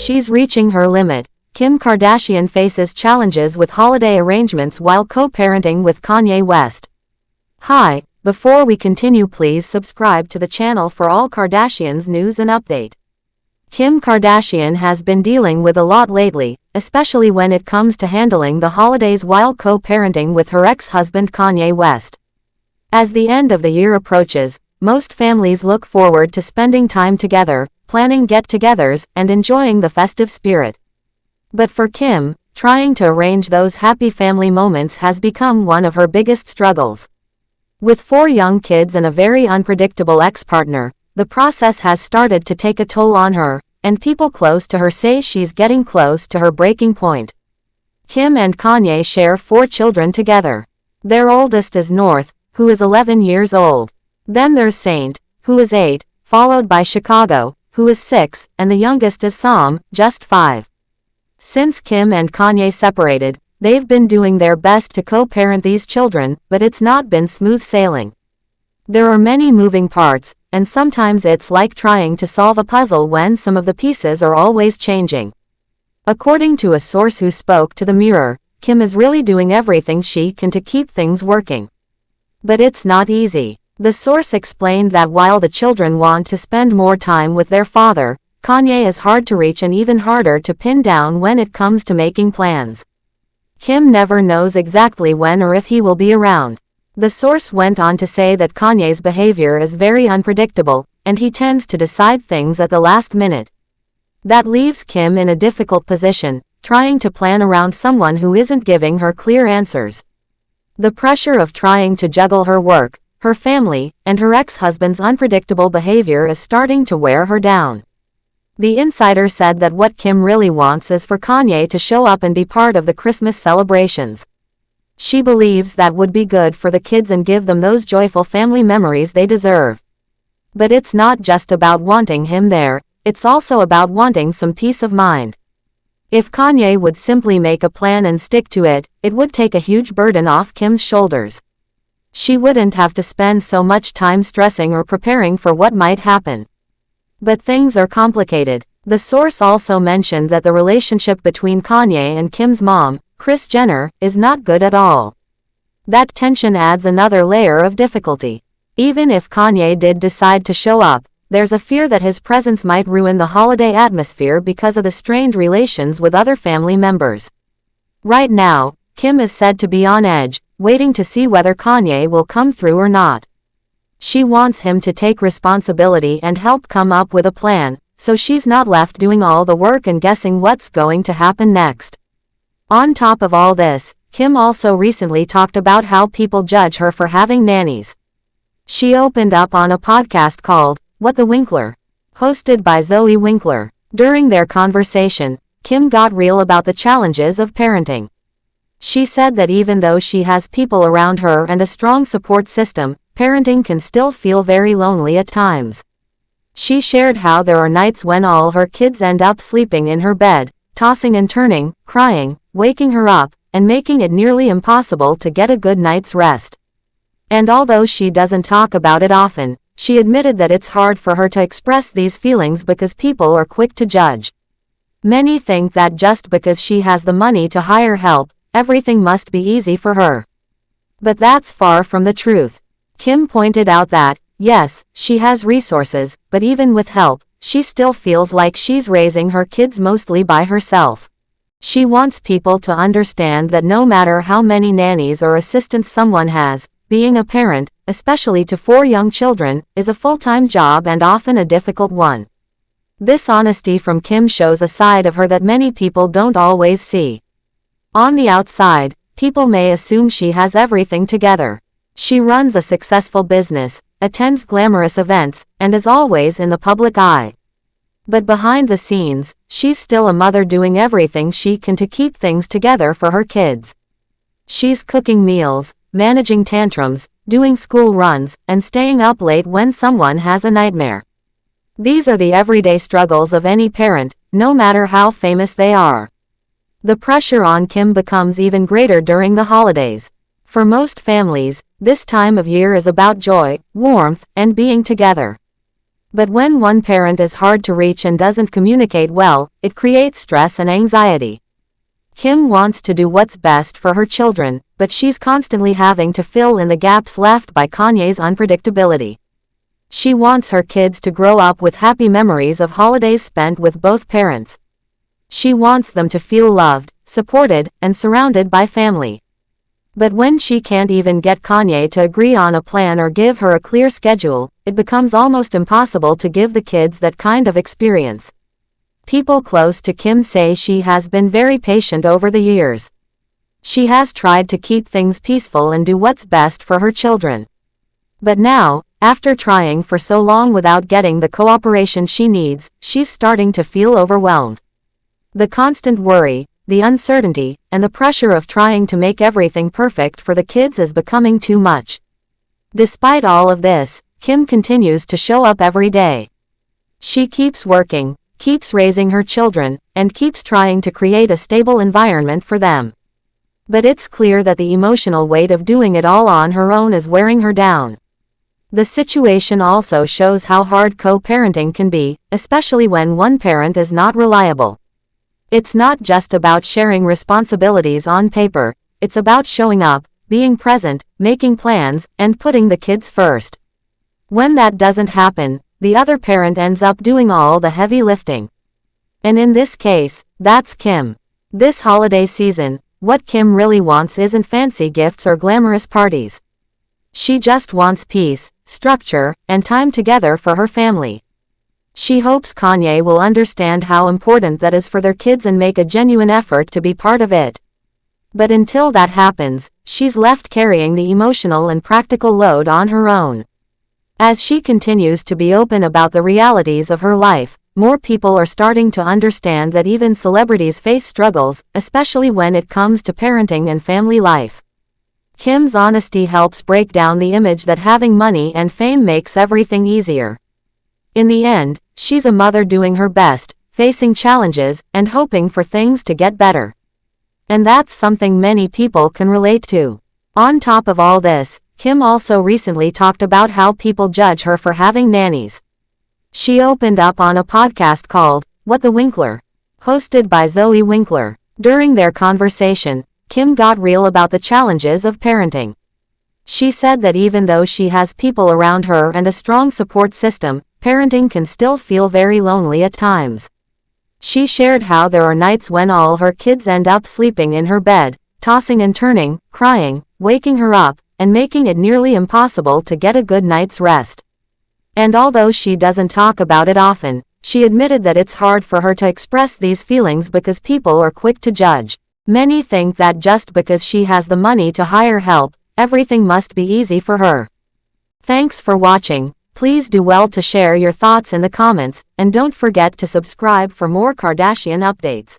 She's reaching her limit. Kim Kardashian faces challenges with holiday arrangements while co-parenting with Kanye West. Hi, before we continue, please subscribe to the channel for all Kardashians news and update. Kim Kardashian has been dealing with a lot lately, especially when it comes to handling the holidays while co-parenting with her ex-husband Kanye West. As the end of the year approaches, most families look forward to spending time together, planning get-togethers, and enjoying the festive spirit. But for Kim, trying to arrange those happy family moments has become one of her biggest struggles. With 4 young kids and a very unpredictable ex-partner, the process has started to take a toll on her, and people close to her say she's getting close to her breaking point. Kim and Kanye share 4 children together. Their oldest is North, who is 11 years old. Then there's Saint, who is 8, followed by Chicago, who is 6, and the youngest is Sam, just 5. Since Kim and Kanye separated, they've been doing their best to co-parent these children, but it's not been smooth sailing. There are many moving parts, and sometimes it's like trying to solve a puzzle when some of the pieces are always changing. According to a source who spoke to the Mirror, Kim is really doing everything she can to keep things working. But it's not easy. The source explained that while the children want to spend more time with their father, Kanye is hard to reach and even harder to pin down when it comes to making plans. Kim never knows exactly when or if he will be around. The source went on to say that Kanye's behavior is very unpredictable, and he tends to decide things at the last minute. That leaves Kim in a difficult position, trying to plan around someone who isn't giving her clear answers. The pressure of trying to juggle her work, her family, and her ex-husband's unpredictable behavior is starting to wear her down. The insider said that what Kim really wants is for Kanye to show up and be part of the Christmas celebrations. She believes that would be good for the kids and give them those joyful family memories they deserve. But it's not just about wanting him there, it's also about wanting some peace of mind. If Kanye would simply make a plan and stick to it, it would take a huge burden off Kim's shoulders. She wouldn't have to spend so much time stressing or preparing for what might happen. But things are complicated. The source also mentioned that the relationship between Kanye and Kim's mom, Kris Jenner, is not good at all. That tension adds another layer of difficulty. Even if Kanye did decide to show up, there's a fear that his presence might ruin the holiday atmosphere because of the strained relations with other family members. Right now, Kim is said to be on edge, waiting to see whether Kanye will come through or not. She wants him to take responsibility and help come up with a plan, so she's not left doing all the work and guessing what's going to happen next. On top of all this, Kim also recently talked about how people judge her for having nannies. She opened up on a podcast called What the Winkler, hosted by Zoe Winkler. During their conversation, Kim got real about the challenges of parenting. She said that even though she has people around her and a strong support system, parenting can still feel very lonely at times. She shared how there are nights when all her kids end up sleeping in her bed, tossing and turning, crying, waking her up, and making it nearly impossible to get a good night's rest. And although she doesn't talk about it often, she admitted that it's hard for her to express these feelings because people are quick to judge. Many think that just because she has the money to hire help, everything must be easy for her. But that's far from the truth. Kim pointed out that, yes, she has resources, but even with help, she still feels like she's raising her kids mostly by herself. She wants people to understand that no matter how many nannies or assistants someone has, being a parent, especially to 4 young children, is a full-time job and often a difficult one. This honesty from Kim shows a side of her that many people don't always see. On the outside, people may assume she has everything together. She runs a successful business, attends glamorous events, and is always in the public eye. But behind the scenes, she's still a mother doing everything she can to keep things together for her kids. She's cooking meals, managing tantrums, doing school runs, and staying up late when someone has a nightmare. These are the everyday struggles of any parent, no matter how famous they are. The pressure on Kim becomes even greater during the holidays. For most families, this time of year is about joy, warmth, and being together. But when one parent is hard to reach and doesn't communicate well, it creates stress and anxiety. Kim wants to do what's best for her children, but she's constantly having to fill in the gaps left by Kanye's unpredictability. She wants her kids to grow up with happy memories of holidays spent with both parents. She wants them to feel loved, supported, and surrounded by family. But when she can't even get Kanye to agree on a plan or give her a clear schedule, it becomes almost impossible to give the kids that kind of experience. People close to Kim say she has been very patient over the years. She has tried to keep things peaceful and do what's best for her children. But now, after trying for so long without getting the cooperation she needs, she's starting to feel overwhelmed. The constant worry, the uncertainty, and the pressure of trying to make everything perfect for the kids is becoming too much. Despite all of this, Kim continues to show up every day. She keeps working, keeps raising her children, and keeps trying to create a stable environment for them. But it's clear that the emotional weight of doing it all on her own is wearing her down. The situation also shows how hard co-parenting can be, especially when one parent is not reliable. It's not just about sharing responsibilities on paper, it's about showing up, being present, making plans, and putting the kids first. When that doesn't happen, the other parent ends up doing all the heavy lifting. And in this case, that's Kim. This holiday season, what Kim really wants isn't fancy gifts or glamorous parties. She just wants peace, structure, and time together for her family. She hopes Kanye will understand how important that is for their kids and make a genuine effort to be part of it. But until that happens, she's left carrying the emotional and practical load on her own. As she continues to be open about the realities of her life, more people are starting to understand that even celebrities face struggles, especially when it comes to parenting and family life. Kim's honesty helps break down the image that having money and fame makes everything easier. In the end, she's a mother doing her best, facing challenges, and hoping for things to get better. And that's something many people can relate to. On top of all this, Kim also recently talked about how people judge her for having nannies. She opened up on a podcast called What the Winkler, hosted by Zoe Winkler. During their conversation, Kim got real about the challenges of parenting. She said that even though she has people around her and a strong support system, parenting can still feel very lonely at times. She shared how there are nights when all her kids end up sleeping in her bed, tossing and turning, crying, waking her up, and making it nearly impossible to get a good night's rest. And although she doesn't talk about it often, she admitted that it's hard for her to express these feelings because people are quick to judge. Many think that just because she has the money to hire help, everything must be easy for her. Thanks for watching. Please do well to share your thoughts in the comments, and don't forget to subscribe for more Kardashian updates.